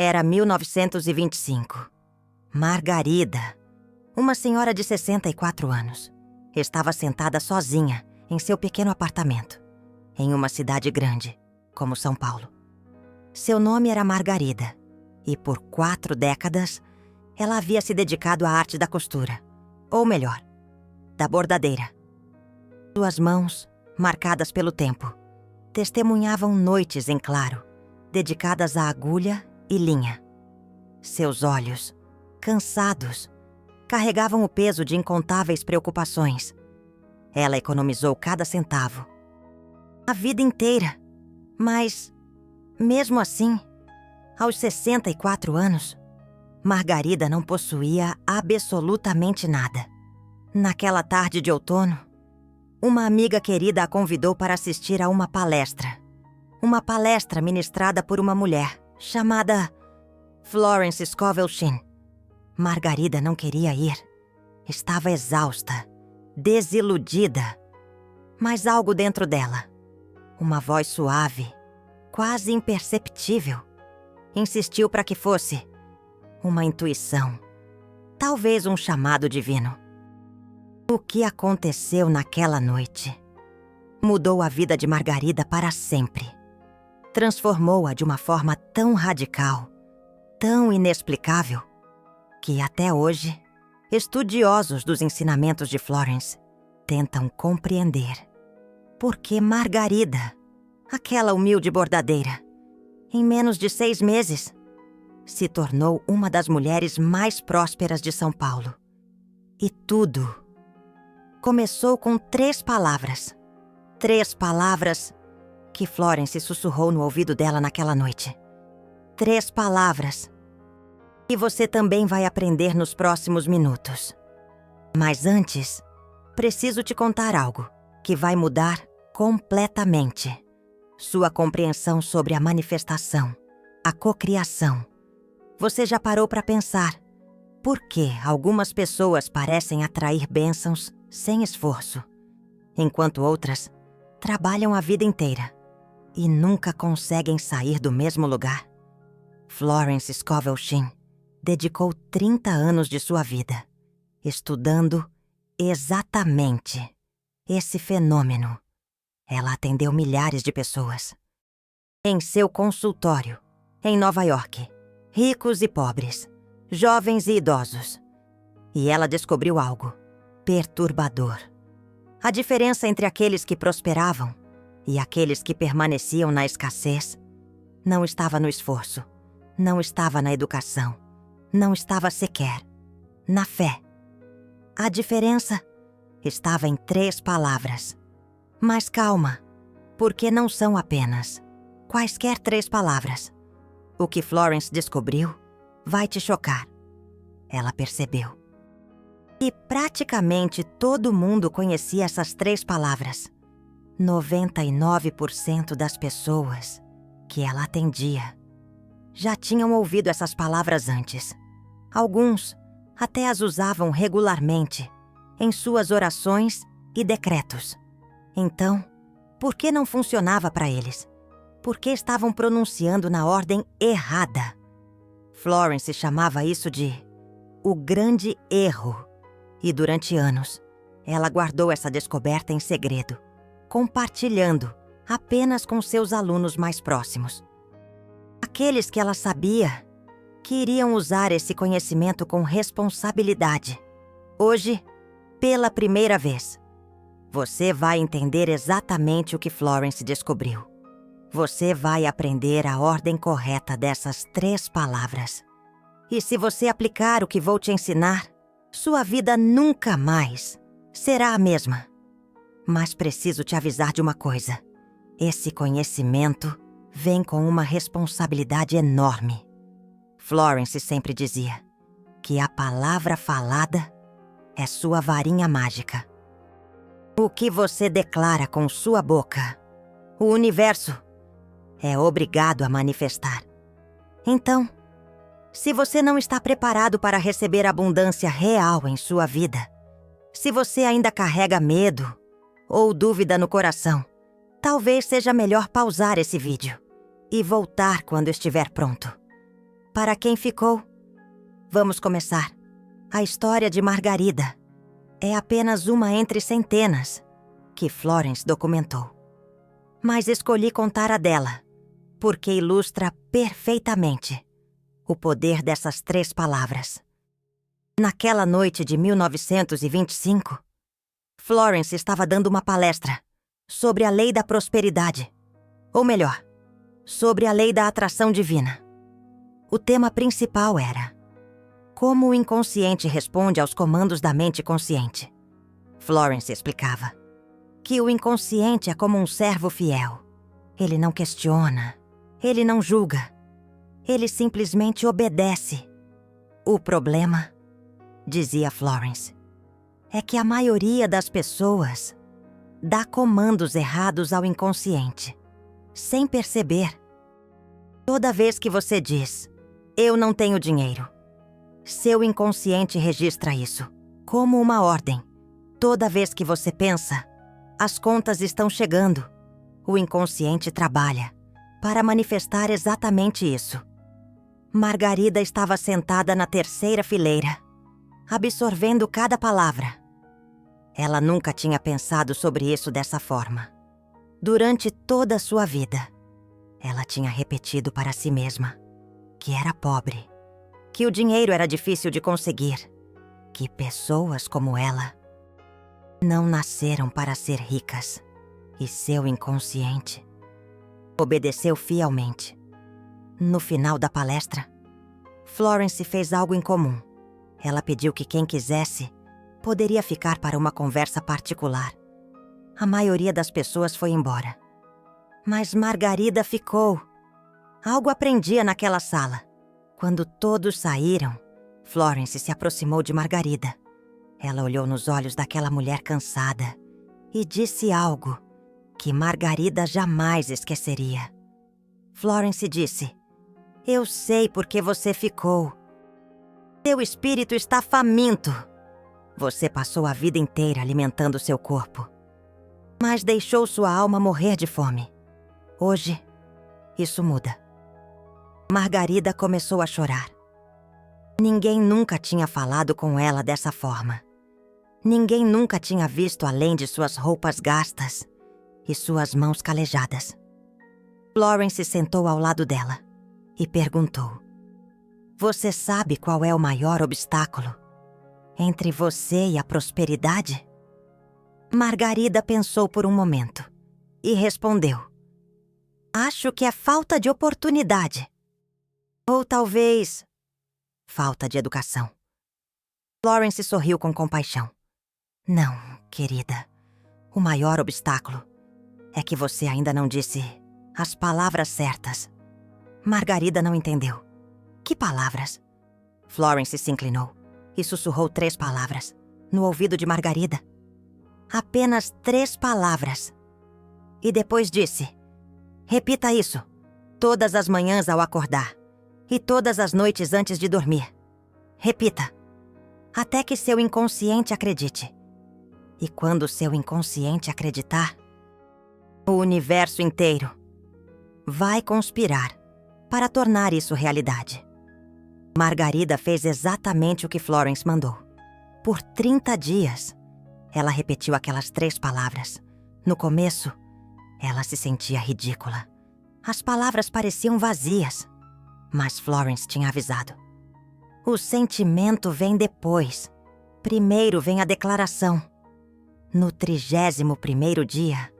Era 1925. Margarida, uma senhora de 64 anos, estava sentada sozinha em seu pequeno apartamento, em uma cidade grande, como São Paulo. Seu nome era Margarida, e por 4 décadas, ela havia se dedicado à arte da costura, ou melhor, da bordadeira. Suas mãos, marcadas pelo tempo, testemunhavam noites em claro, dedicadas à agulha e linha. Seus olhos, cansados, carregavam o peso de incontáveis preocupações. Ela economizou cada centavo, a vida inteira, mas, mesmo assim, aos 64 anos, Margarida não possuía absolutamente nada. Naquela tarde de outono, uma amiga querida a convidou para assistir a uma palestra. Uma palestra ministrada por uma mulher chamada Florence Scovel Shinn. Margarida não queria ir. Estava exausta, desiludida. Mas algo dentro dela, uma voz suave, quase imperceptível, insistiu para que fosse uma intuição, talvez um chamado divino. O que aconteceu naquela noite mudou a vida de Margarida para sempre. Transformou-a de uma forma tão radical, tão inexplicável, que até hoje, estudiosos dos ensinamentos de Florence tentam compreender por que Margarida, aquela humilde bordadeira, em menos de 6 meses, se tornou uma das mulheres mais prósperas de São Paulo. E tudo começou com 3 palavras. 3 palavras que Florence sussurrou no ouvido dela naquela noite. 3 palavras que você também vai aprender nos próximos minutos. Mas antes, preciso te contar algo que vai mudar completamente sua compreensão sobre a manifestação, a cocriação. Você já parou para pensar por que algumas pessoas parecem atrair bênçãos sem esforço, enquanto outras trabalham a vida inteira e nunca conseguem sair do mesmo lugar? Florence Scovel Shinn dedicou 30 anos de sua vida estudando exatamente esse fenômeno. Ela atendeu milhares de pessoas em seu consultório, em Nova York, ricos e pobres, jovens e idosos. E ela descobriu algo perturbador. A diferença entre aqueles que prosperavam e aqueles que permaneciam na escassez não estava no esforço, não estava na educação, não estava sequer na fé. A diferença estava em 3 palavras. Mas calma, porque não são apenas quaisquer 3 palavras. O que Florence descobriu vai te chocar. Ela percebeu. E praticamente todo mundo conhecia essas 3 palavras. 99% das pessoas que ela atendia já tinham ouvido essas palavras antes. Alguns até as usavam regularmente em suas orações e decretos. Então, por que não funcionava para eles? Por que estavam pronunciando na ordem errada? Florence chamava isso de o grande erro. E durante anos, ela guardou essa descoberta em segredo, compartilhando apenas com seus alunos mais próximos. Aqueles que ela sabia que iriam usar esse conhecimento com responsabilidade. Hoje, pela primeira vez, você vai entender exatamente o que Florence descobriu. Você vai aprender a ordem correta dessas 3 palavras. E se você aplicar o que vou te ensinar, sua vida nunca mais será a mesma. Mas preciso te avisar de uma coisa. Esse conhecimento vem com uma responsabilidade enorme. Florence sempre dizia que a palavra falada é sua varinha mágica. O que você declara com sua boca, o universo é obrigado a manifestar. Então, se você não está preparado para receber abundância real em sua vida, se você ainda carrega medo ou dúvida no coração, talvez seja melhor pausar esse vídeo e voltar quando estiver pronto. Para quem ficou? Vamos começar. A história de Margarida é apenas uma entre centenas que Florence documentou. Mas escolhi contar a dela, porque ilustra perfeitamente o poder dessas 3 palavras. Naquela noite de 1925, Florence estava dando uma palestra sobre a lei da prosperidade, ou melhor, sobre a lei da atração divina. O tema principal era como o inconsciente responde aos comandos da mente consciente. Florence explicava que o inconsciente é como um servo fiel. Ele não questiona, ele não julga, ele simplesmente obedece. O problema, dizia Florence, é que a maioria das pessoas dá comandos errados ao inconsciente, sem perceber. Toda vez que você diz, eu não tenho dinheiro, seu inconsciente registra isso como uma ordem. Toda vez que você pensa, as contas estão chegando, o inconsciente trabalha para manifestar exatamente isso. Margarida estava sentada na 3ª fileira, absorvendo cada palavra. Ela nunca tinha pensado sobre isso dessa forma. Durante toda a sua vida, ela tinha repetido para si mesma que era pobre, que o dinheiro era difícil de conseguir, que pessoas como ela não nasceram para ser ricas, e seu inconsciente obedeceu fielmente. No final da palestra, Florence fez algo incomum. Ela pediu que quem quisesse poderia ficar para uma conversa particular. A maioria das pessoas foi embora. Mas Margarida ficou. Algo aprendia naquela sala. Quando todos saíram, Florence se aproximou de Margarida. Ela olhou nos olhos daquela mulher cansada e disse algo que Margarida jamais esqueceria. Florence disse, eu sei por que você ficou. Seu espírito está faminto. Você passou a vida inteira alimentando seu corpo, mas deixou sua alma morrer de fome. Hoje, isso muda. Margarida começou a chorar. Ninguém nunca tinha falado com ela dessa forma. Ninguém nunca tinha visto além de suas roupas gastas e suas mãos calejadas. Florence sentou ao lado dela e perguntou, você sabe qual é o maior obstáculo entre você e a prosperidade? Margarida pensou por um momento e respondeu, acho que é falta de oportunidade. Ou talvez falta de educação. Florence sorriu com compaixão. Não, querida. O maior obstáculo é que você ainda não disse as palavras certas. Margarida não entendeu. Que palavras? Florence se inclinou e sussurrou 3 palavras no ouvido de Margarida. Apenas 3 palavras. E depois disse, repita isso todas as manhãs ao acordar e todas as noites antes de dormir. Repita, até que seu inconsciente acredite. E quando seu inconsciente acreditar, o universo inteiro vai conspirar para tornar isso realidade. Margarida fez exatamente o que Florence mandou. Por 30 dias, ela repetiu aquelas 3 palavras. No começo, ela se sentia ridícula. As palavras pareciam vazias, mas Florence tinha avisado. O sentimento vem depois. Primeiro vem a declaração. No 31º dia,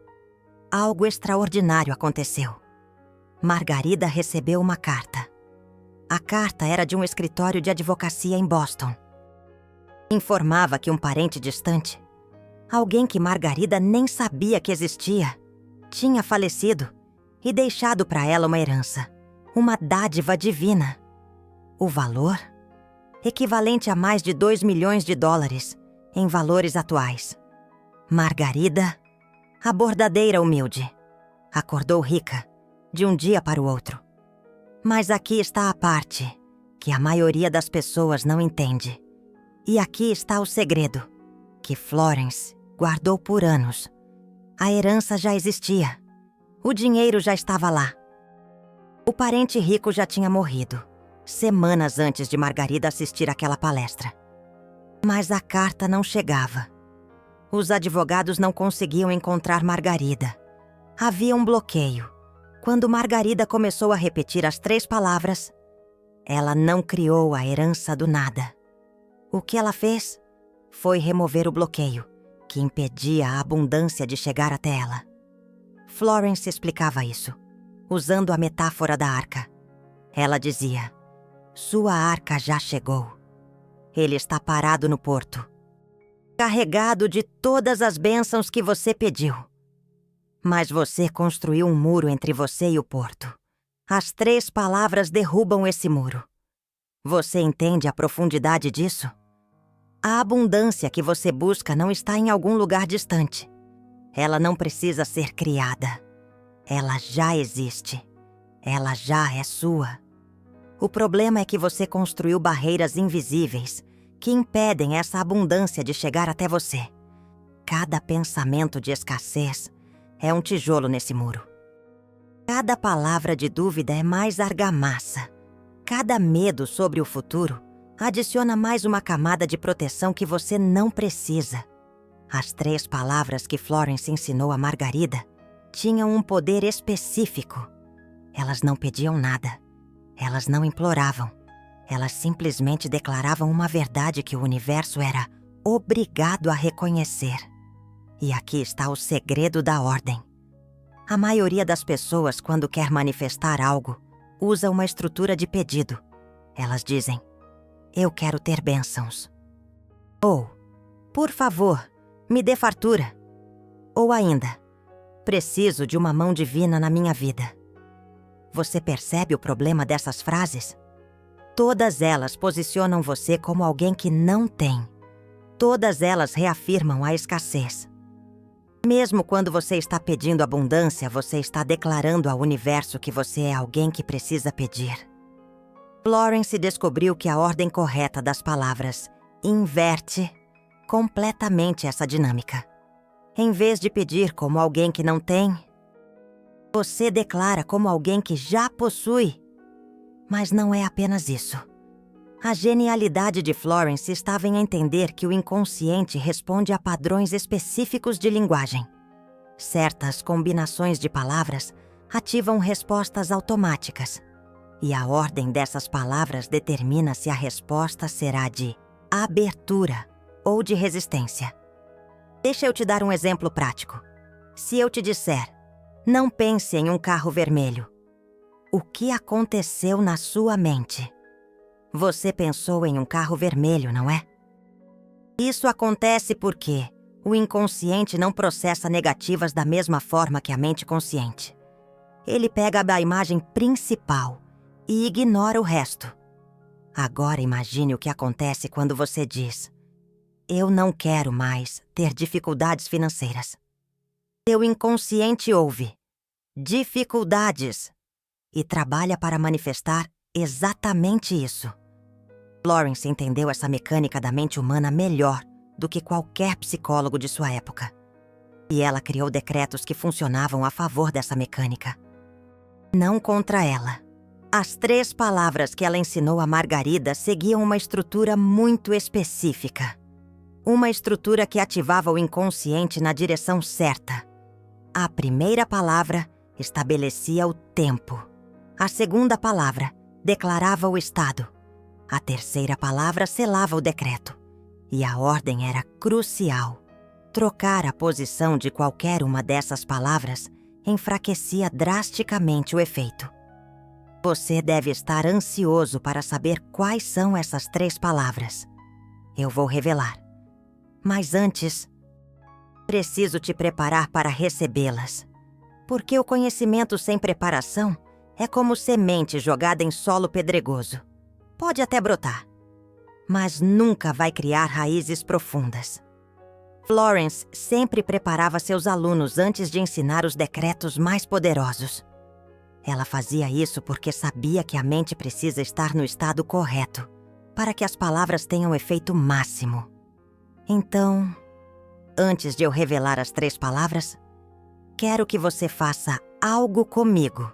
algo extraordinário aconteceu. Margarida recebeu uma carta. A carta era de um escritório de advocacia em Boston. Informava que um parente distante, alguém que Margarida nem sabia que existia, tinha falecido e deixado para ela uma herança, uma dádiva divina. O valor? Equivalente a mais de $2 milhões em valores atuais. Margarida, a bordadeira humilde, acordou rica de um dia para o outro. Mas aqui está a parte que a maioria das pessoas não entende. E aqui está o segredo que Florence guardou por anos. A herança já existia. O dinheiro já estava lá. O parente rico já tinha morrido semanas antes de Margarida assistir àquela palestra. Mas a carta não chegava. Os advogados não conseguiam encontrar Margarida. Havia um bloqueio. Quando Margarida começou a repetir as 3 palavras, ela não criou a herança do nada. O que ela fez foi remover o bloqueio, que impedia a abundância de chegar até ela. Florence explicava isso, usando a metáfora da arca. Ela dizia: "Sua arca já chegou. Ele está parado no porto, carregado de todas as bênçãos que você pediu. Mas você construiu um muro entre você e o porto. As 3 palavras derrubam esse muro. Você entende a profundidade disso? A abundância que você busca não está em algum lugar distante. Ela não precisa ser criada. Ela já existe. Ela já é sua. O problema é que você construiu barreiras invisíveis que impedem essa abundância de chegar até você. Cada pensamento de escassez é um tijolo nesse muro. Cada palavra de dúvida é mais argamassa. Cada medo sobre o futuro adiciona mais uma camada de proteção que você não precisa. As 3 palavras que Florence ensinou a Margarida tinham um poder específico. Elas não pediam nada. Elas não imploravam. Elas simplesmente declaravam uma verdade que o universo era obrigado a reconhecer. E aqui está o segredo da ordem. A maioria das pessoas, quando quer manifestar algo, usa uma estrutura de pedido. Elas dizem: "Eu quero ter bênçãos." Ou, "Por favor, me dê fartura." Ou ainda, "Preciso de uma mão divina na minha vida." Você percebe o problema dessas frases? Todas elas posicionam você como alguém que não tem. Todas elas reafirmam a escassez. Mesmo quando você está pedindo abundância, você está declarando ao universo que você é alguém que precisa pedir. Florence descobriu que a ordem correta das palavras inverte completamente essa dinâmica. Em vez de pedir como alguém que não tem, você declara como alguém que já possui. Mas não é apenas isso. A genialidade de Florence estava em entender que o inconsciente responde a padrões específicos de linguagem. Certas combinações de palavras ativam respostas automáticas, e a ordem dessas palavras determina se a resposta será de abertura ou de resistência. Deixa eu te dar um exemplo prático. Se eu te disser: "Não pense em um carro vermelho", o que aconteceu na sua mente? Você pensou em um carro vermelho, não é? Isso acontece porque o inconsciente não processa negativas da mesma forma que a mente consciente. Ele pega a imagem principal e ignora o resto. Agora imagine o que acontece quando você diz: "Eu não quero mais ter dificuldades financeiras." Seu inconsciente ouve dificuldades e trabalha para manifestar exatamente isso. Florence entendeu essa mecânica da mente humana melhor do que qualquer psicólogo de sua época. E ela criou decretos que funcionavam a favor dessa mecânica, não contra ela. As 3 palavras que ela ensinou a Margarida seguiam uma estrutura muito específica. Uma estrutura que ativava o inconsciente na direção certa. A primeira palavra estabelecia o tempo. A segunda palavra declarava o estado. A terceira palavra selava o decreto. E a ordem era crucial. Trocar a posição de qualquer uma dessas palavras enfraquecia drasticamente o efeito. Você deve estar ansioso para saber quais são essas 3 palavras. Eu vou revelar. Mas antes, preciso te preparar para recebê-las. Porque o conhecimento sem preparação é como semente jogada em solo pedregoso. Pode até brotar, mas nunca vai criar raízes profundas. Florence sempre preparava seus alunos antes de ensinar os decretos mais poderosos. Ela fazia isso porque sabia que a mente precisa estar no estado correto para que as palavras tenham efeito máximo. Então, antes de eu revelar as 3 palavras, quero que você faça algo comigo.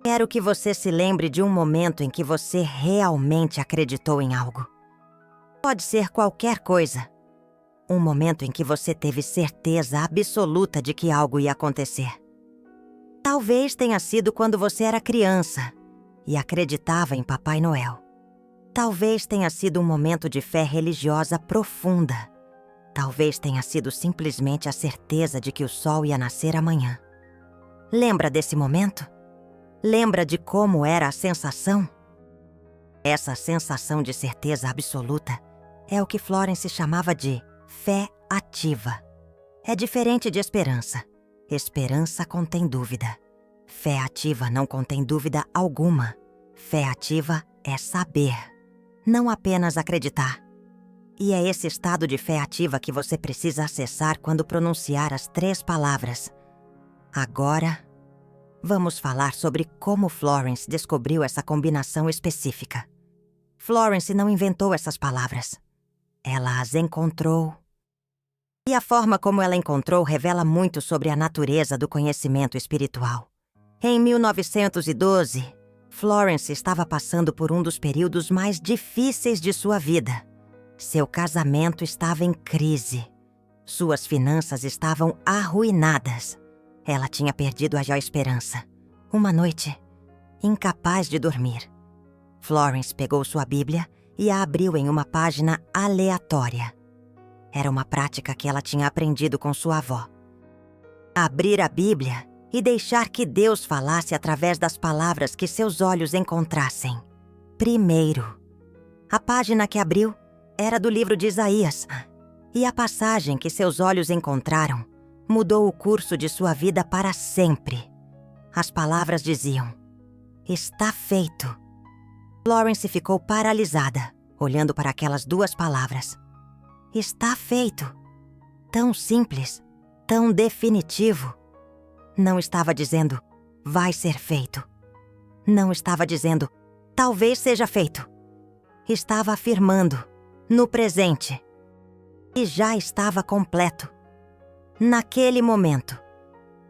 Quero que você se lembre de um momento em que você realmente acreditou em algo. Pode ser qualquer coisa. Um momento em que você teve certeza absoluta de que algo ia acontecer. Talvez tenha sido quando você era criança e acreditava em Papai Noel. Talvez tenha sido um momento de fé religiosa profunda. Talvez tenha sido simplesmente a certeza de que o sol ia nascer amanhã. Lembra desse momento? Lembra de como era a sensação? Essa sensação de certeza absoluta é o que Florence chamava de fé ativa. É diferente de esperança. Esperança contém dúvida. Fé ativa não contém dúvida alguma. Fé ativa é saber, não apenas acreditar. E é esse estado de fé ativa que você precisa acessar quando pronunciar as 3 palavras. Agora, vamos falar sobre como Florence descobriu essa combinação específica. Florence não inventou essas palavras. Ela as encontrou. E a forma como ela encontrou revela muito sobre a natureza do conhecimento espiritual. Em 1912, Florence estava passando por um dos períodos mais difíceis de sua vida. Seu casamento estava em crise. Suas finanças estavam arruinadas. Ela tinha perdido a esperança. Uma noite, incapaz de dormir, Florence pegou sua Bíblia e a abriu em uma página aleatória. Era uma prática que ela tinha aprendido com sua avó. Abrir a Bíblia e deixar que Deus falasse através das palavras que seus olhos encontrassem. Primeiro, a página que abriu era do livro de Isaías, e a passagem que seus olhos encontraram mudou o curso de sua vida para sempre. As palavras diziam: "Está feito." Florence ficou paralisada, olhando para aquelas 2 palavras. Está feito. Tão simples, tão definitivo. Não estava dizendo, vai ser feito. Não estava dizendo, talvez seja feito. Estava afirmando, no presente. E já estava completo. Naquele momento,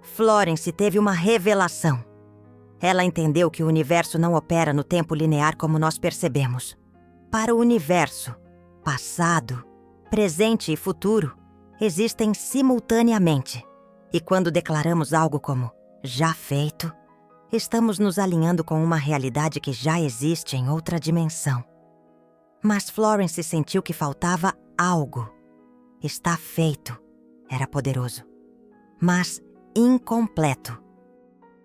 Florence teve uma revelação. Ela entendeu que o universo não opera no tempo linear como nós percebemos. Para o universo, passado, presente e futuro existem simultaneamente. E quando declaramos algo como já feito, estamos nos alinhando com uma realidade que já existe em outra dimensão. Mas Florence sentiu que faltava algo. Está feito. Era poderoso, mas incompleto.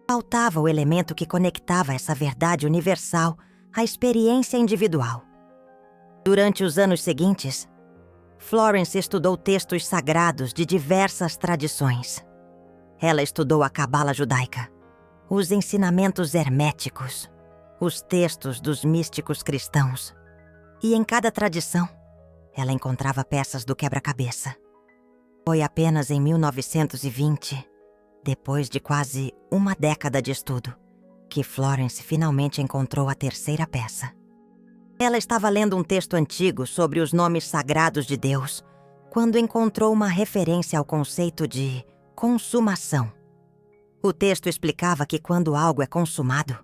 Faltava o elemento que conectava essa verdade universal à experiência individual. Durante os anos seguintes, Florence estudou textos sagrados de diversas tradições. Ela estudou a Cabala judaica, os ensinamentos herméticos, os textos dos místicos cristãos. E em cada tradição, ela encontrava peças do quebra-cabeça. Foi apenas em 1920, depois de quase uma década de estudo, que Florence finalmente encontrou a 3ª peça. Ela estava lendo um texto antigo sobre os nomes sagrados de Deus, quando encontrou uma referência ao conceito de consumação. O texto explicava que quando algo é consumado,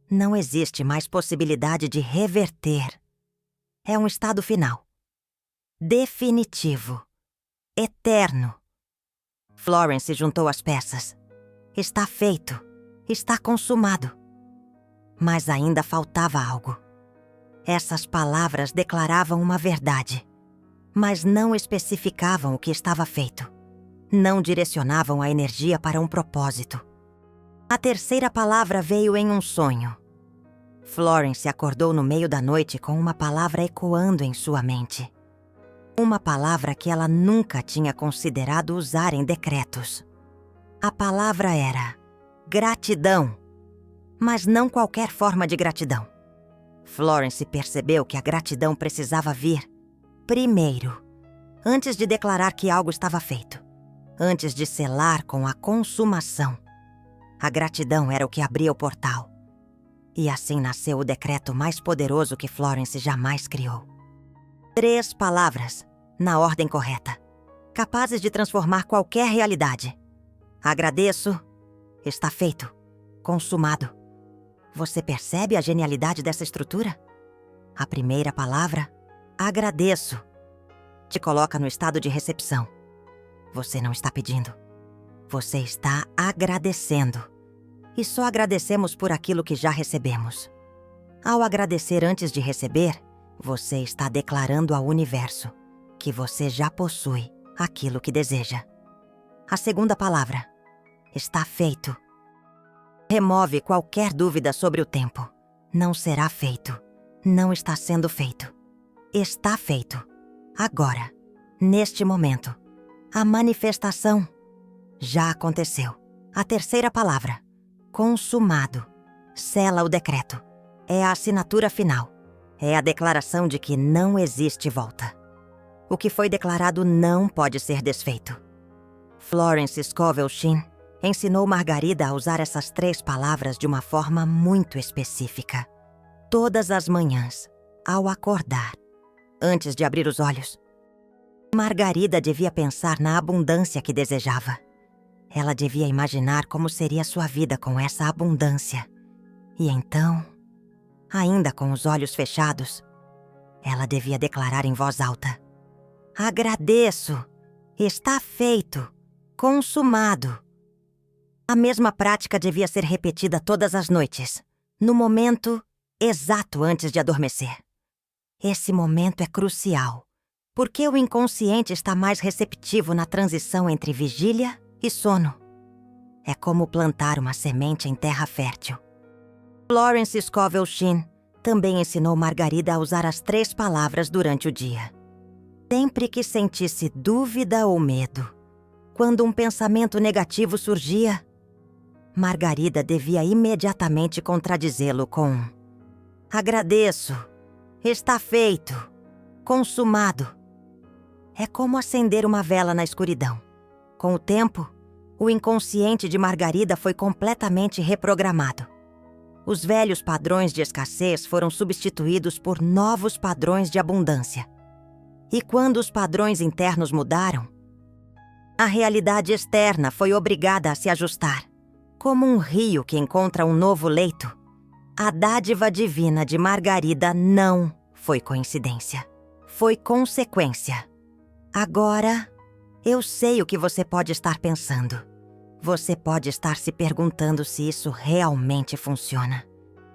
não existe mais possibilidade de reverter. É um estado final, definitivo, eterno. Florence juntou as peças. Está feito, está consumado. Mas ainda faltava algo. Essas palavras declaravam uma verdade, mas não especificavam o que estava feito. Não direcionavam a energia para um propósito. A 3ª palavra veio em um sonho. Florence acordou no meio da noite com uma palavra ecoando em sua mente. Uma palavra que ela nunca tinha considerado usar em decretos. A palavra era gratidão, mas não qualquer forma de gratidão. Florence percebeu que a gratidão precisava vir primeiro, antes de declarar que algo estava feito, antes de selar com a consumação. A gratidão era o que abria o portal. E assim nasceu o decreto mais poderoso que Florence jamais criou. 3 palavras, na ordem correta, capazes de transformar qualquer realidade. Agradeço, está feito, consumado, Você percebe a genialidade dessa estrutura? A primeira palavra, agradeço, te coloca no estado de recepção. Você não está pedindo. Você está agradecendo. E só agradecemos por aquilo que já recebemos. Ao agradecer antes de receber, você está declarando ao universo que você já possui aquilo que deseja. A segunda palavra, está feito. Remove qualquer dúvida sobre o tempo. Não será feito. Não está sendo feito. Está feito. Agora, neste momento. A manifestação já aconteceu. A terceira palavra, consumado. Sela o decreto. É a assinatura final. É a declaração de que não existe volta. O que foi declarado não pode ser desfeito. Florence Scovel Shinn ensinou Margarida a usar essas 3 palavras de uma forma muito específica. Todas as manhãs, ao acordar, antes de abrir os olhos. Margarida devia pensar na abundância que desejava. Ela devia imaginar como seria sua vida com essa abundância. E então, ainda com os olhos fechados, ela devia declarar em voz alta: agradeço, está feito, consumado. A mesma prática devia ser repetida todas as noites, no momento exato antes de adormecer. Esse momento é crucial, porque o inconsciente está mais receptivo na transição entre vigília e sono. É como plantar uma semente em terra fértil. Florence Scovel Shinn também ensinou Margarida a usar as 3 palavras durante o dia. Sempre que sentisse dúvida ou medo, quando um pensamento negativo surgia, Margarida devia imediatamente contradizê-lo com: agradeço, está feito, consumado. É como acender uma vela na escuridão. Com o tempo, o inconsciente de Margarida foi completamente reprogramado. Os velhos padrões de escassez foram substituídos por novos padrões de abundância. E quando os padrões internos mudaram, a realidade externa foi obrigada a se ajustar. Como um rio que encontra um novo leito, a dádiva divina de Margarida não foi coincidência. Foi consequência. Agora, eu sei o que você pode estar pensando. Você pode estar se perguntando se isso realmente funciona.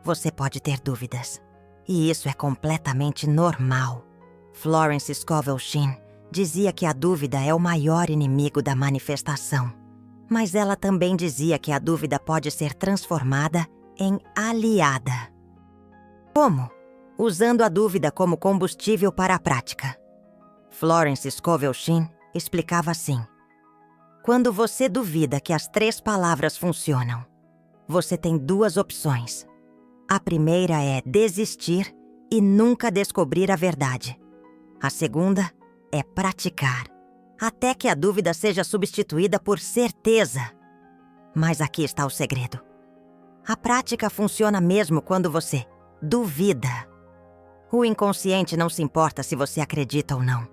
Você pode ter dúvidas. E isso é completamente normal. Florence Scovel Shinn dizia que a dúvida é o maior inimigo da manifestação. Mas ela também dizia que a dúvida pode ser transformada em aliada. Como? Usando a dúvida como combustível para a prática. Florence Scovel Shinn explicava assim: quando você duvida que as 3 palavras funcionam, você tem 2 opções. A primeira é desistir e nunca descobrir a verdade. A segunda é praticar, até que a dúvida seja substituída por certeza. Mas aqui está o segredo. A prática funciona mesmo quando você duvida. O inconsciente não se importa se você acredita ou não.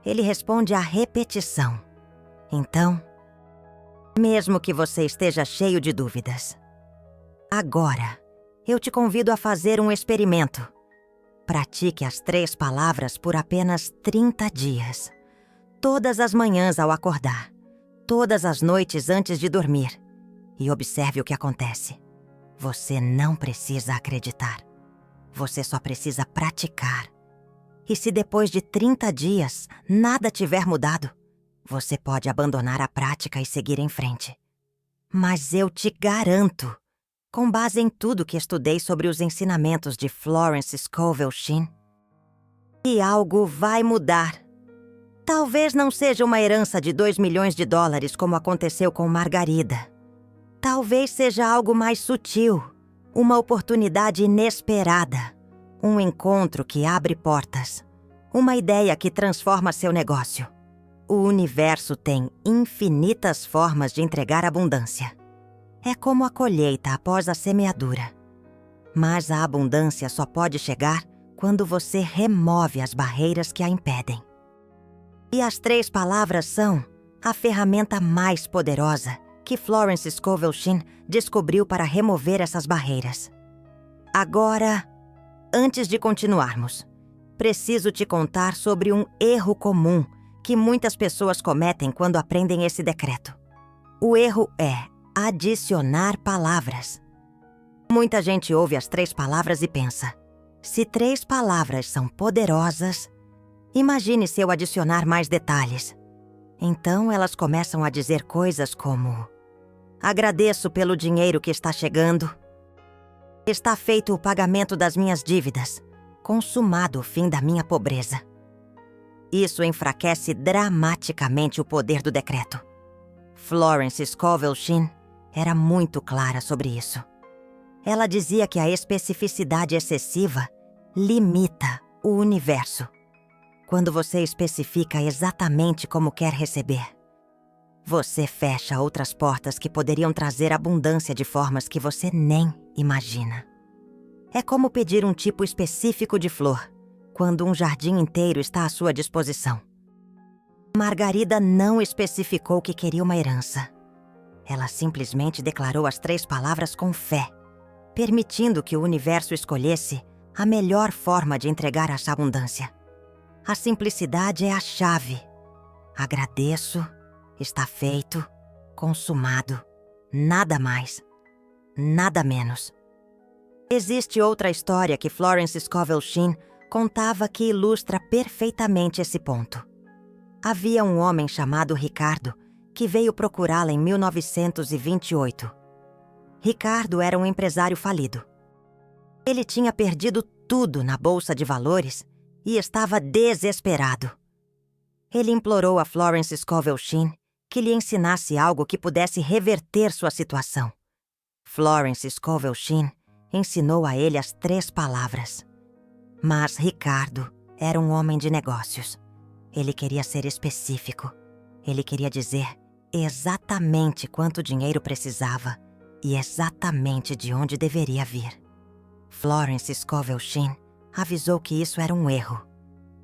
Ele responde à repetição. Então, mesmo que você esteja cheio de dúvidas, agora eu te convido a fazer um experimento. Pratique as 3 palavras por apenas 30 dias. Todas as manhãs ao acordar, todas as noites antes de dormir. E observe o que acontece. Você não precisa acreditar. Você só precisa praticar. E se depois de 30 dias nada tiver mudado, você pode abandonar a prática e seguir em frente. Mas eu te garanto, com base em tudo que estudei sobre os ensinamentos de Florence Scovel Shinn, que algo vai mudar. Talvez não seja uma herança de $2 milhões como aconteceu com Margarida. Talvez seja algo mais sutil, uma oportunidade inesperada, um encontro que abre portas, uma ideia que transforma seu negócio. O universo tem infinitas formas de entregar abundância. É como a colheita após a semeadura. Mas a abundância só pode chegar quando você remove as barreiras que a impedem. E as 3 palavras são a ferramenta mais poderosa que Florence Scovel Shinn descobriu para remover essas barreiras. Agora, antes de continuarmos, preciso te contar sobre um erro comum que muitas pessoas cometem quando aprendem esse decreto. O erro é adicionar palavras. Muita gente ouve as 3 palavras e pensa: se 3 palavras são poderosas, imagine se eu adicionar mais detalhes. Então elas começam a dizer coisas como: agradeço pelo dinheiro que está chegando. Está feito o pagamento das minhas dívidas. Consumado o fim da minha pobreza. Isso enfraquece dramaticamente o poder do decreto. Florence Scovel Shinn era muito clara sobre isso. Ela dizia que a especificidade excessiva limita o universo. Quando você especifica exatamente como quer receber, você fecha outras portas que poderiam trazer abundância de formas que você nem imagina. É como pedir um tipo específico de flor, quando um jardim inteiro está à sua disposição. Margarida não especificou que queria uma herança. Ela simplesmente declarou as 3 palavras com fé, permitindo que o universo escolhesse a melhor forma de entregar essa abundância. A simplicidade é a chave. Agradeço, está feito, consumado, nada mais, nada menos. Existe outra história que Florence Scovel Shinn contava que ilustra perfeitamente esse ponto. Havia um homem chamado Ricardo que veio procurá-la em 1928. Ricardo era um empresário falido. Ele tinha perdido tudo na bolsa de valores e estava desesperado. Ele implorou a Florence Scovel Shinn que lhe ensinasse algo que pudesse reverter sua situação. Florence Scovel Shinn ensinou a ele as 3 palavras. Mas Ricardo era um homem de negócios. Ele queria ser específico. Ele queria dizer exatamente quanto dinheiro precisava e exatamente de onde deveria vir. Florence Scovel Shinn avisou que isso era um erro,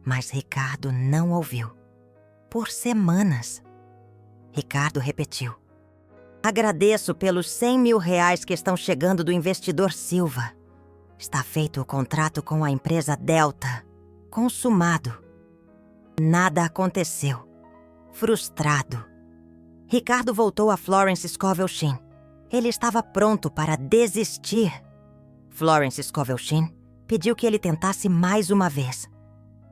mas Ricardo não ouviu. Por semanas, Ricardo repetiu: agradeço pelos R$100 mil que estão chegando do investidor Silva. Está feito o contrato com a empresa Delta. Consumado. Nada aconteceu. Frustrado. Ricardo voltou a Florence Scovel Shinn. Ele estava pronto para desistir. Florence Scovel Shinn pediu que ele tentasse mais uma vez.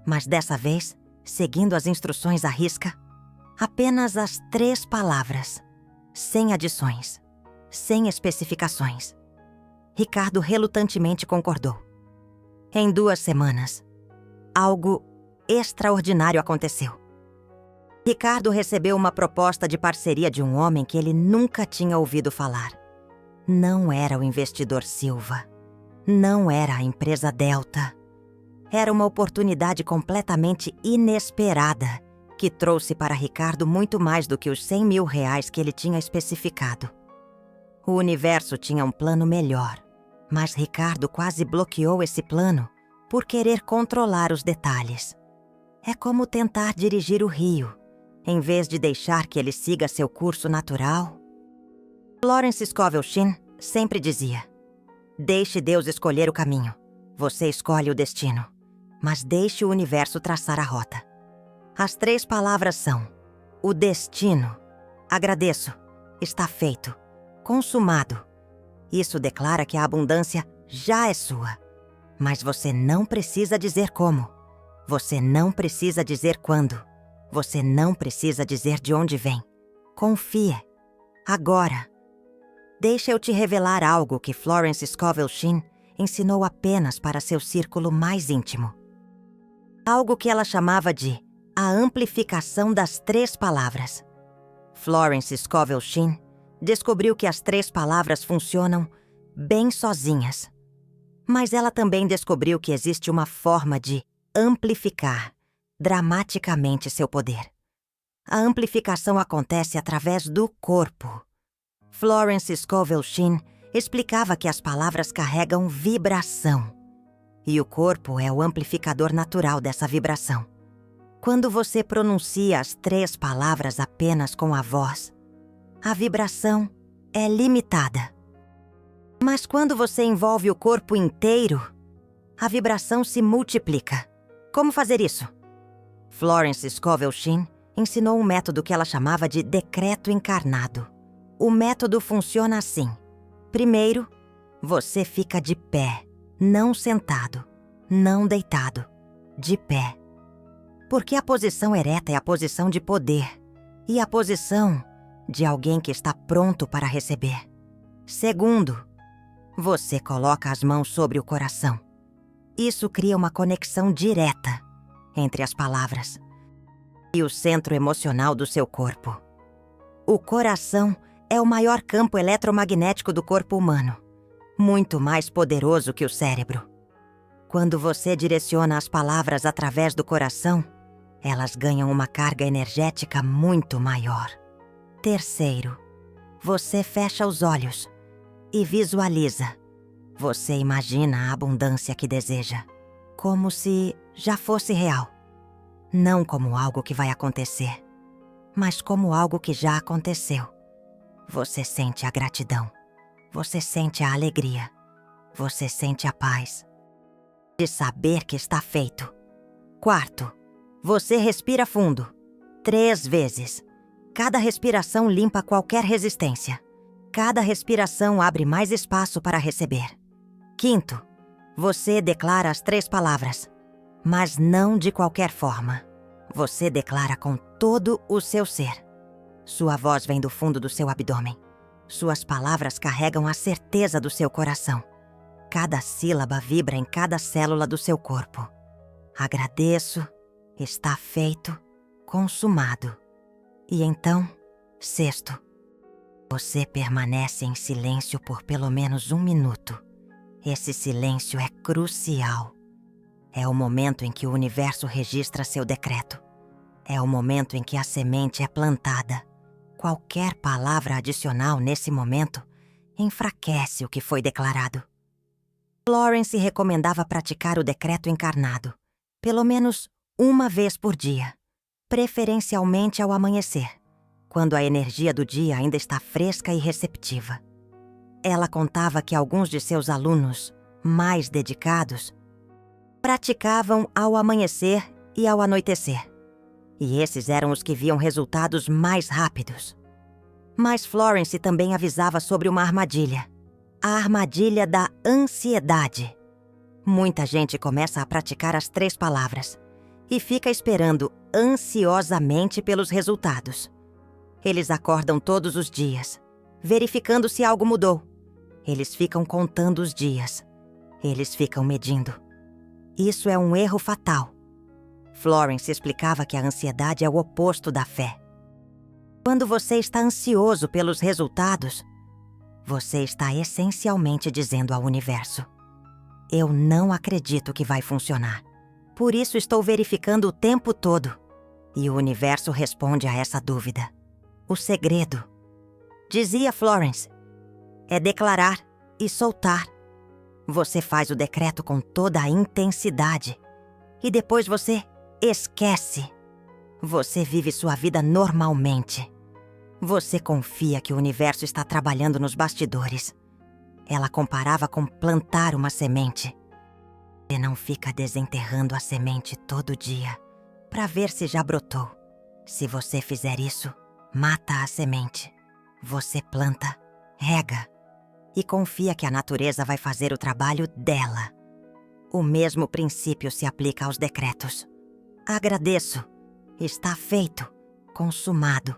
Mas dessa vez, seguindo as instruções à risca, apenas as 3 palavras, sem adições, sem especificações. Ricardo relutantemente concordou. Em 2 semanas, algo extraordinário aconteceu. Ricardo recebeu uma proposta de parceria de um homem que ele nunca tinha ouvido falar. Não era o investidor Silva. Não era a empresa Delta. Era uma oportunidade completamente inesperada que trouxe para Ricardo muito mais do que os R$100 mil que ele tinha especificado. O universo tinha um plano melhor, mas Ricardo quase bloqueou esse plano por querer controlar os detalhes. É como tentar dirigir o rio, em vez de deixar que ele siga seu curso natural. Florence Scovel Shinn sempre dizia: deixe Deus escolher o caminho. Você escolhe o destino, mas deixe o universo traçar a rota. As 3 palavras são: o destino, agradeço, está feito, consumado. Isso declara que a abundância já é sua. Mas você não precisa dizer como. Você não precisa dizer quando. Você não precisa dizer de onde vem. Confie. Agora. Deixa eu te revelar algo que Florence Scovel Shinn ensinou apenas para seu círculo mais íntimo. Algo que ela chamava de a amplificação das 3 palavras. Florence Scovel Shinn descobriu que as 3 palavras funcionam bem sozinhas. Mas ela também descobriu que existe uma forma de amplificar dramaticamente seu poder. A amplificação acontece através do corpo. Florence Scovel Shinn explicava que as palavras carregam vibração. E o corpo é o amplificador natural dessa vibração. Quando você pronuncia as 3 palavras apenas com a voz, a vibração é limitada. Mas quando você envolve o corpo inteiro, a vibração se multiplica. Como fazer isso? Florence Scovel Shinn ensinou um método que ela chamava de decreto encarnado. O método funciona assim. Primeiro, você fica de pé, não sentado, não deitado, de pé. Porque a posição ereta é a posição de poder e a posição de alguém que está pronto para receber. Segundo, você coloca as mãos sobre o coração. Isso cria uma conexão direta entre as palavras e o centro emocional do seu corpo. O coração é o maior campo eletromagnético do corpo humano, muito mais poderoso que o cérebro. Quando você direciona as palavras através do coração, elas ganham uma carga energética muito maior. Terceiro, você fecha os olhos e visualiza. Você imagina a abundância que deseja, como se já fosse real. Não como algo que vai acontecer, mas como algo que já aconteceu. Você sente a gratidão, você sente a alegria, você sente a paz de saber que está feito. Quarto, você respira fundo, 3 vezes. Cada respiração limpa qualquer resistência. Cada respiração abre mais espaço para receber. Quinto, você declara as 3 palavras, mas não de qualquer forma. Você declara com todo o seu ser. Sua voz vem do fundo do seu abdômen. Suas palavras carregam a certeza do seu coração. Cada sílaba vibra em cada célula do seu corpo. Agradeço, está feito, consumado. E então, sexto, você permanece em silêncio por pelo menos 1 minuto. Esse silêncio é crucial. É o momento em que o universo registra seu decreto. É o momento em que a semente é plantada. Qualquer palavra adicional nesse momento enfraquece o que foi declarado. Florence recomendava praticar o decreto encarnado, pelo menos 1 vez por dia, preferencialmente ao amanhecer, quando a energia do dia ainda está fresca e receptiva. Ela contava que alguns de seus alunos, mais dedicados, praticavam ao amanhecer e ao anoitecer. E esses eram os que viam resultados mais rápidos. Mas Florence também avisava sobre uma armadilha. A armadilha da ansiedade. Muita gente começa a praticar as 3 palavras e fica esperando ansiosamente pelos resultados. Eles acordam todos os dias, verificando se algo mudou. Eles ficam contando os dias. Eles ficam medindo. Isso é um erro fatal. Florence explicava que a ansiedade é o oposto da fé. Quando você está ansioso pelos resultados, você está essencialmente dizendo ao universo: eu não acredito que vai funcionar. Por isso estou verificando o tempo todo. E o universo responde a essa dúvida. O segredo, dizia Florence, é declarar e soltar. Você faz o decreto com toda a intensidade e depois você esquece. Você vive sua vida normalmente. Você confia que o universo está trabalhando nos bastidores. Ela comparava com plantar uma semente. Você não fica desenterrando a semente todo dia para ver se já brotou. Se você fizer isso, mata a semente. Você planta, rega e confia que a natureza vai fazer o trabalho dela. O mesmo princípio se aplica aos decretos. Agradeço. Está feito. Consumado.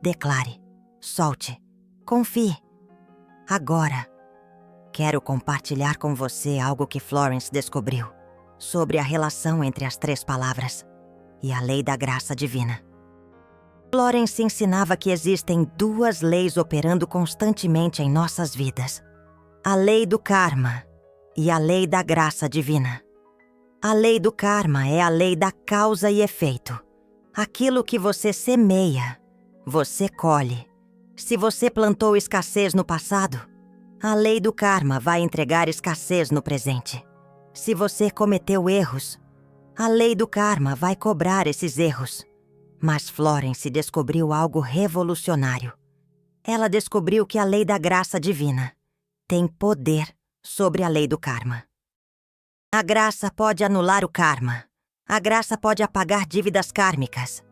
Declare. Solte. Confie. Agora, quero compartilhar com você algo que Florence descobriu sobre a relação entre as 3 palavras e a lei da graça divina. Florence ensinava que existem 2 leis operando constantemente em nossas vidas: a lei do karma e a lei da graça divina. A lei do karma é a lei da causa e efeito. Aquilo que você semeia, você colhe. Se você plantou escassez no passado, a lei do karma vai entregar escassez no presente. Se você cometeu erros, a lei do karma vai cobrar esses erros. Mas Florence descobriu algo revolucionário. Ela descobriu que a lei da graça divina tem poder sobre a lei do karma. A graça pode anular o karma. A graça pode apagar dívidas kármicas.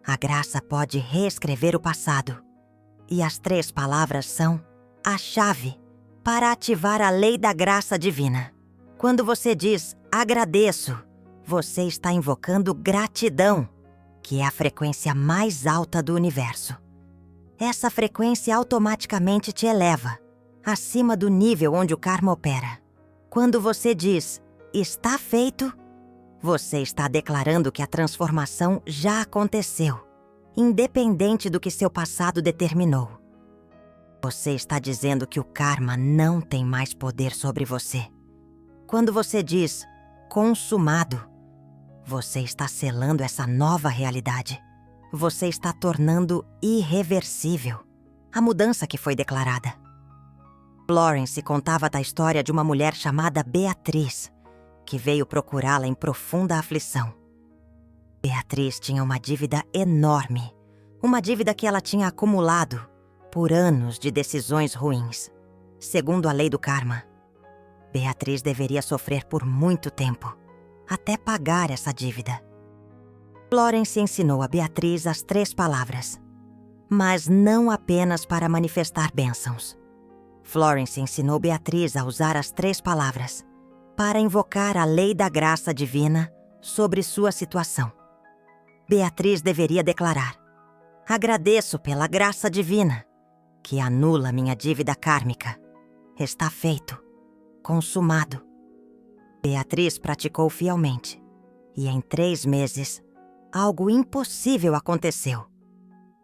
A graça pode reescrever o passado. E as 3 palavras são a chave para ativar a lei da graça divina. Quando você diz agradeço, você está invocando gratidão, que é a frequência mais alta do universo. Essa frequência automaticamente te eleva, acima do nível onde o karma opera. Quando você diz está feito, você está declarando que a transformação já aconteceu, independente do que seu passado determinou. Você está dizendo que o karma não tem mais poder sobre você. Quando você diz consumado, você está selando essa nova realidade. Você está tornando irreversível a mudança que foi declarada. Florence contava da história de uma mulher chamada Beatriz, que veio procurá-la em profunda aflição. Beatriz tinha uma dívida enorme, uma dívida que ela tinha acumulado por anos de decisões ruins. Segundo a lei do karma, Beatriz deveria sofrer por muito tempo, até pagar essa dívida. Florence ensinou a Beatriz as 3 palavras, mas não apenas para manifestar bênçãos. Florence ensinou Beatriz a usar as 3 palavras para invocar a lei da graça divina sobre sua situação. Beatriz deveria declarar: agradeço pela graça divina, que anula minha dívida kármica. Está feito, consumado. Beatriz praticou fielmente, e em 3 meses, algo impossível aconteceu.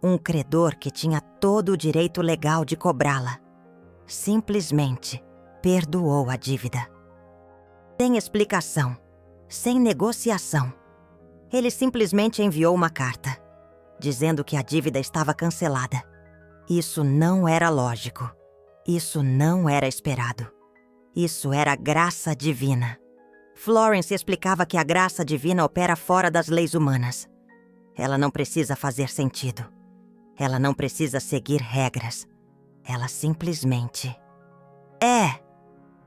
Um credor que tinha todo o direito legal de cobrá-la simplesmente perdoou a dívida. Sem explicação, sem negociação. Ele simplesmente enviou uma carta, dizendo que a dívida estava cancelada. Isso não era lógico. Isso não era esperado. Isso era graça divina. Florence explicava que a graça divina opera fora das leis humanas. Ela não precisa fazer sentido. Ela não precisa seguir regras. Ela simplesmente é.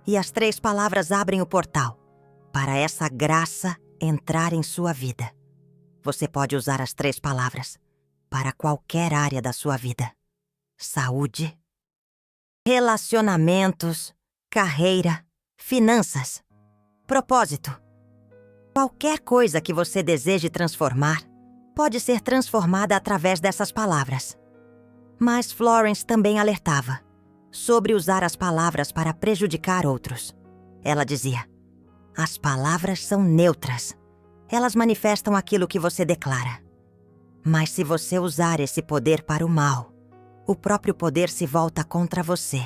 E as 3 palavras abrem o portal para essa graça entrar em sua vida. Você pode usar as 3 palavras para qualquer área da sua vida: saúde, relacionamentos, carreira, finanças, propósito. Qualquer coisa que você deseje transformar pode ser transformada através dessas palavras. Mas Florence também alertava sobre usar as palavras para prejudicar outros. Ela dizia: as palavras são neutras. Elas manifestam aquilo que você declara. Mas se você usar esse poder para o mal, o próprio poder se volta contra você.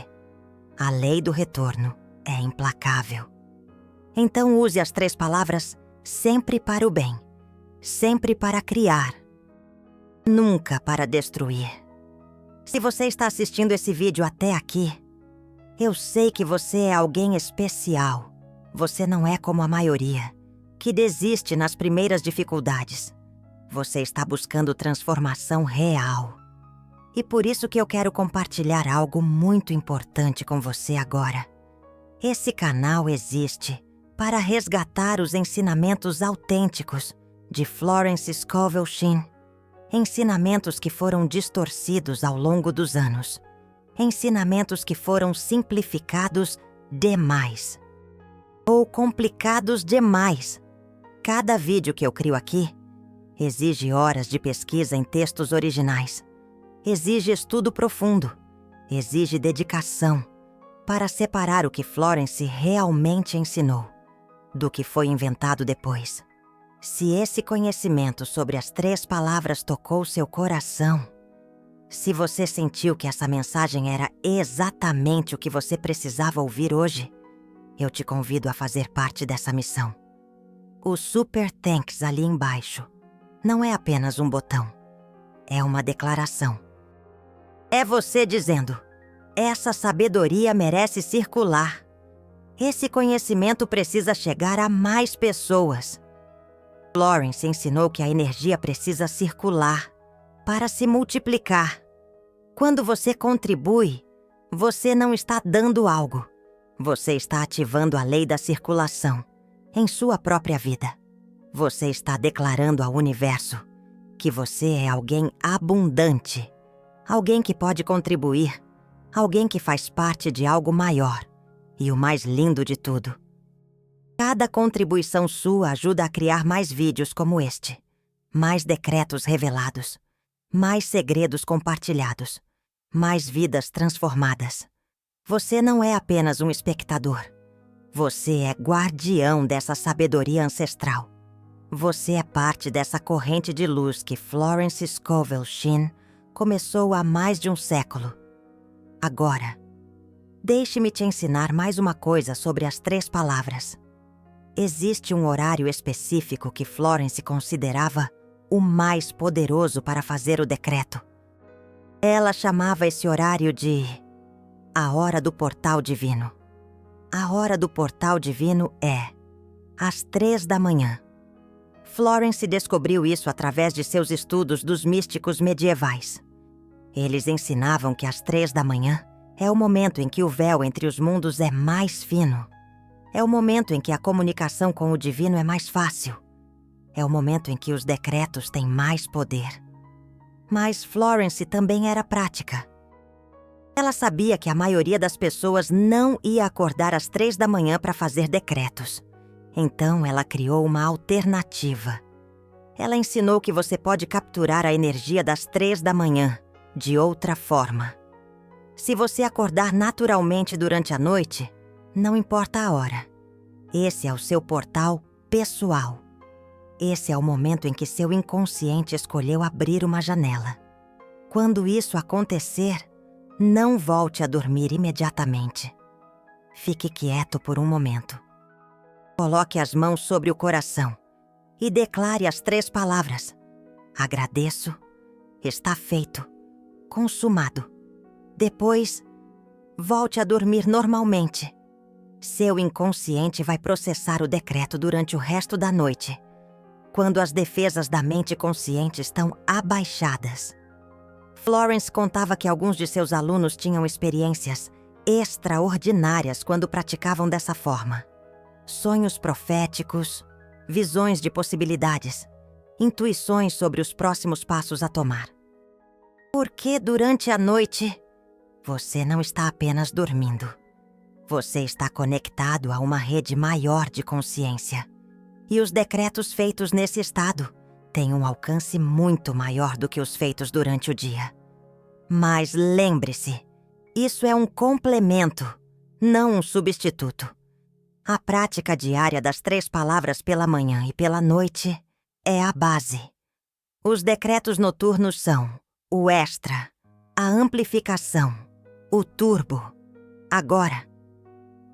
A lei do retorno é implacável. Então use as 3 palavras sempre para o bem, sempre para criar, nunca para destruir. Se você está assistindo esse vídeo até aqui, eu sei que você é alguém especial. Você não é como a maioria, que desiste nas primeiras dificuldades. Você está buscando transformação real. E por isso que eu quero compartilhar algo muito importante com você agora. Esse canal existe para resgatar os ensinamentos autênticos de Florence Scovel Shinn. Ensinamentos que foram distorcidos ao longo dos anos. Ensinamentos que foram simplificados demais. Ou complicados demais. Cada vídeo que eu crio aqui exige horas de pesquisa em textos originais. Exige estudo profundo. Exige dedicação para separar o que Florence realmente ensinou do que foi inventado depois. Se esse conhecimento sobre as 3 palavras tocou seu coração, se você sentiu que essa mensagem era exatamente o que você precisava ouvir hoje, eu te convido a fazer parte dessa missão. O Super Thanks ali embaixo não é apenas um botão, é uma declaração. É você dizendo: essa sabedoria merece circular. Esse conhecimento precisa chegar a mais pessoas. Florence ensinou que a energia precisa circular para se multiplicar. Quando você contribui, Você não está dando algo. Você está ativando a lei da circulação em sua própria vida. Você está declarando ao universo que você é alguém abundante, alguém que pode contribuir, alguém que faz parte de algo maior. E o mais lindo de tudo, cada contribuição sua ajuda a criar mais vídeos como este, mais decretos revelados, mais segredos compartilhados, mais vidas transformadas. Você não é apenas um espectador. Você é guardião dessa sabedoria ancestral. Você é parte dessa corrente de luz que Florence Scovel Shinn começou há mais de um século. Agora, deixe-me te ensinar mais uma coisa sobre as 3 palavras. Existe um horário específico que Florence considerava o mais poderoso para fazer o decreto. Ela chamava esse horário de a hora do portal divino. A hora do portal divino é às 3 da manhã. Florence descobriu isso através de seus estudos dos místicos medievais. Eles ensinavam que às 3 da manhã é o momento em que o véu entre os mundos é mais fino. É o momento em que a comunicação com o divino é mais fácil. É o momento em que os decretos têm mais poder. Mas Florence também era prática. Ela sabia que a maioria das pessoas não ia acordar às 3 da manhã para fazer decretos. Então ela criou uma alternativa. Ela ensinou que você pode capturar a energia das 3 da manhã de outra forma. Se você acordar naturalmente durante a noite, não importa a hora. Esse é o seu portal pessoal. Esse é o momento em que seu inconsciente escolheu abrir uma janela. Quando isso acontecer, não volte a dormir imediatamente. Fique quieto por um momento. Coloque as mãos sobre o coração e declare as 3 palavras. Agradeço, está feito, consumado. Depois, volte a dormir normalmente. Seu inconsciente vai processar o decreto durante o resto da noite, quando as defesas da mente consciente estão abaixadas. Florence contava que alguns de seus alunos tinham experiências extraordinárias quando praticavam dessa forma. Sonhos proféticos, visões de possibilidades, intuições sobre os próximos passos a tomar. Porque durante a noite, você não está apenas dormindo. Você está conectado a uma rede maior de consciência. E os decretos feitos nesse estado têm um alcance muito maior do que os feitos durante o dia. Mas lembre-se, isso é um complemento, não um substituto. A prática diária das 3 palavras pela manhã e pela noite é a base. Os decretos noturnos são o extra, a amplificação, o turbo. Agora,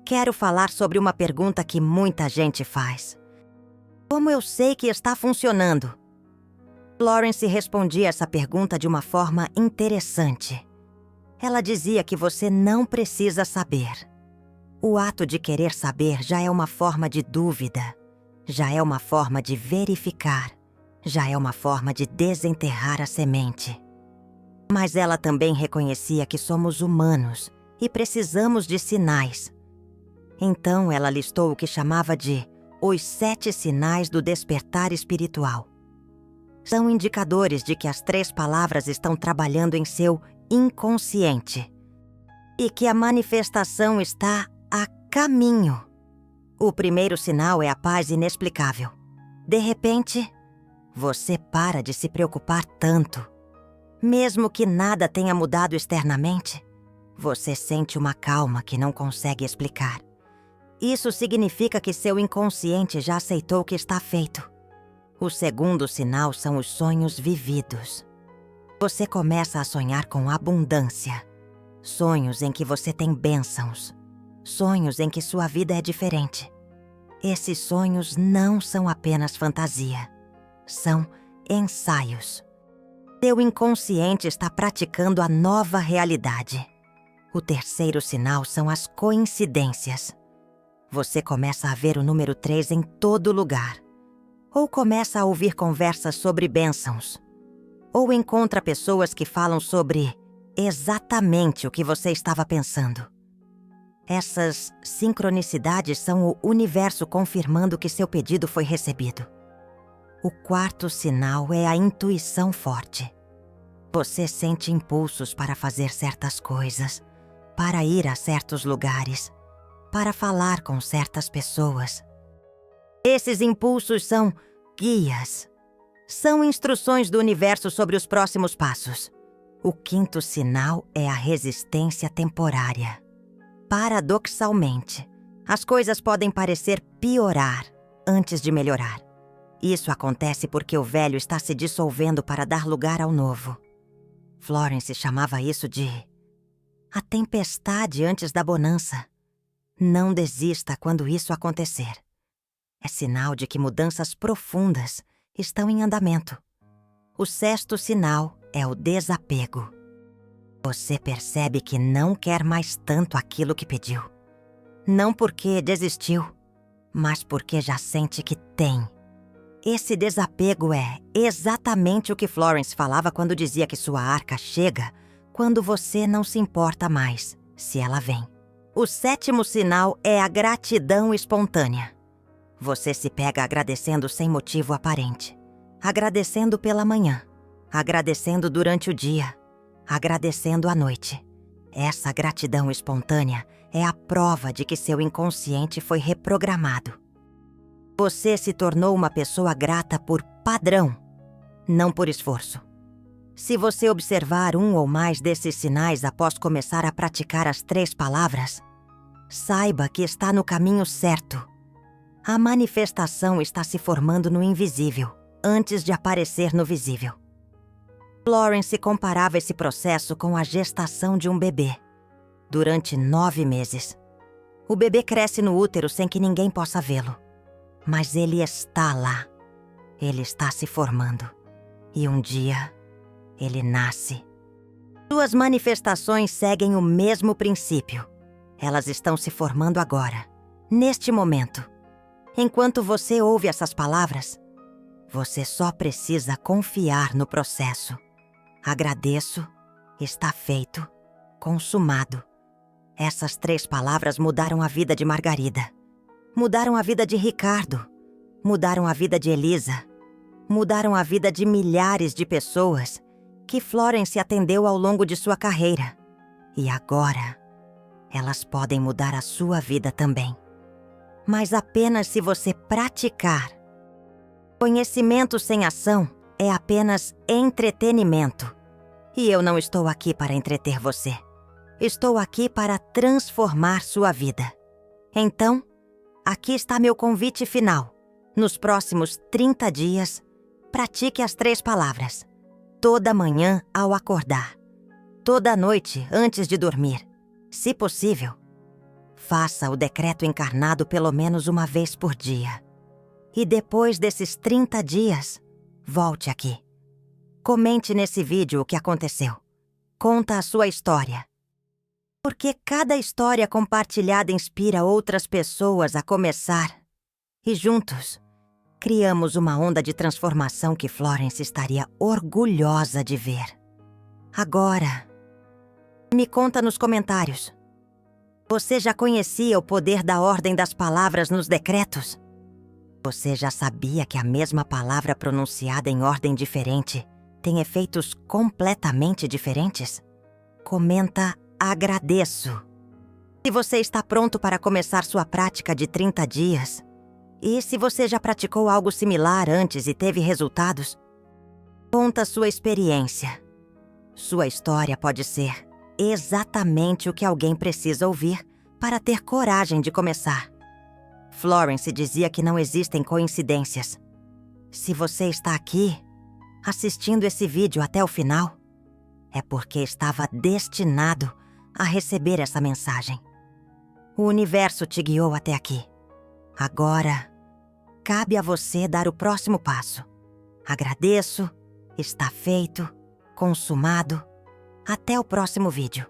quero falar sobre uma pergunta que muita gente faz. Como eu sei que está funcionando? Florence respondia essa pergunta de uma forma interessante. Ela dizia que você não precisa saber. O ato de querer saber já é uma forma de dúvida, já é uma forma de verificar, já é uma forma de desenterrar a semente. Mas ela também reconhecia que somos humanos e precisamos de sinais. Então ela listou o que chamava de os 7 sinais do despertar espiritual. São indicadores de que as 3 palavras estão trabalhando em seu inconsciente e que a manifestação está a caminho. O primeiro sinal é a paz inexplicável. De repente, você para de se preocupar tanto. Mesmo que nada tenha mudado externamente, você sente uma calma que não consegue explicar. Isso significa que seu inconsciente já aceitou o que está feito. O segundo sinal são os sonhos vividos. Você começa a sonhar com abundância. Sonhos em que você tem bênçãos. Sonhos em que sua vida é diferente. Esses sonhos não são apenas fantasia. São ensaios. Seu inconsciente está praticando a nova realidade. O terceiro sinal são as coincidências. Você começa a ver o número 3 em todo lugar. Ou começa a ouvir conversas sobre bênçãos. Ou encontra pessoas que falam sobre exatamente o que você estava pensando. Essas sincronicidades são o universo confirmando que seu pedido foi recebido. O quarto sinal é a intuição forte. Você sente impulsos para fazer certas coisas, para ir a certos lugares, para falar com certas pessoas. Esses impulsos são guias. São instruções do universo sobre os próximos passos. O quinto sinal é a resistência temporária. Paradoxalmente, as coisas podem parecer piorar antes de melhorar. Isso acontece porque o velho está se dissolvendo para dar lugar ao novo. Florence chamava isso de a tempestade antes da bonança. Não desista quando isso acontecer. É sinal de que mudanças profundas estão em andamento. O sexto sinal é o desapego. Você percebe que não quer mais tanto aquilo que pediu. Não porque desistiu, mas porque já sente que tem. Esse desapego é exatamente o que Florence falava quando dizia que sua arca chega quando você não se importa mais, se ela vem. O sétimo sinal é a gratidão espontânea. Você se pega agradecendo sem motivo aparente. Agradecendo pela manhã. Agradecendo durante o dia. Agradecendo à noite. Essa gratidão espontânea é a prova de que seu inconsciente foi reprogramado. Você se tornou uma pessoa grata por padrão, não por esforço. Se você observar um ou mais desses sinais após começar a praticar as 3 palavras, saiba que está no caminho certo. A manifestação está se formando no invisível, antes de aparecer no visível. Florence comparava esse processo com a gestação de um bebê. Durante 9 meses. O bebê cresce no útero sem que ninguém possa vê-lo. Mas ele está lá. Ele está se formando. E um dia, ele nasce. Suas manifestações seguem o mesmo princípio. Elas estão se formando agora, neste momento. Enquanto você ouve essas palavras, você só precisa confiar no processo. Agradeço, está feito, consumado. Essas 3 palavras mudaram a vida de Margarida. Mudaram a vida de Ricardo. Mudaram a vida de Elisa. Mudaram a vida de milhares de pessoas que Florence atendeu ao longo de sua carreira. E agora, elas podem mudar a sua vida também. Mas apenas se você praticar. Conhecimento sem ação é apenas entretenimento. E eu não estou aqui para entreter você. Estou aqui para transformar sua vida. Então, aqui está meu convite final. Nos próximos 30 dias, pratique as 3 palavras. Toda manhã ao acordar. Toda noite antes de dormir. Se possível, faça o decreto encarnado pelo menos uma vez por dia. E depois desses 30 dias, volte aqui. Comente nesse vídeo o que aconteceu. Conta a sua história. Porque cada história compartilhada inspira outras pessoas a começar. E juntos, criamos uma onda de transformação que Florence estaria orgulhosa de ver. Agora, me conta nos comentários. Você já conhecia o poder da ordem das palavras nos decretos? Você já sabia que a mesma palavra pronunciada em ordem diferente tem efeitos completamente diferentes? Comenta agradeço. Se você está pronto para começar sua prática de 30 dias, e se você já praticou algo similar antes e teve resultados, conta sua experiência. Sua história pode ser exatamente o que alguém precisa ouvir para ter coragem de começar. Florence dizia que não existem coincidências. Se você está aqui, assistindo esse vídeo até o final, é porque estava destinado a receber essa mensagem. O universo te guiou até aqui. Agora, cabe a você dar o próximo passo. Agradeço, está feito, consumado. Até o próximo vídeo.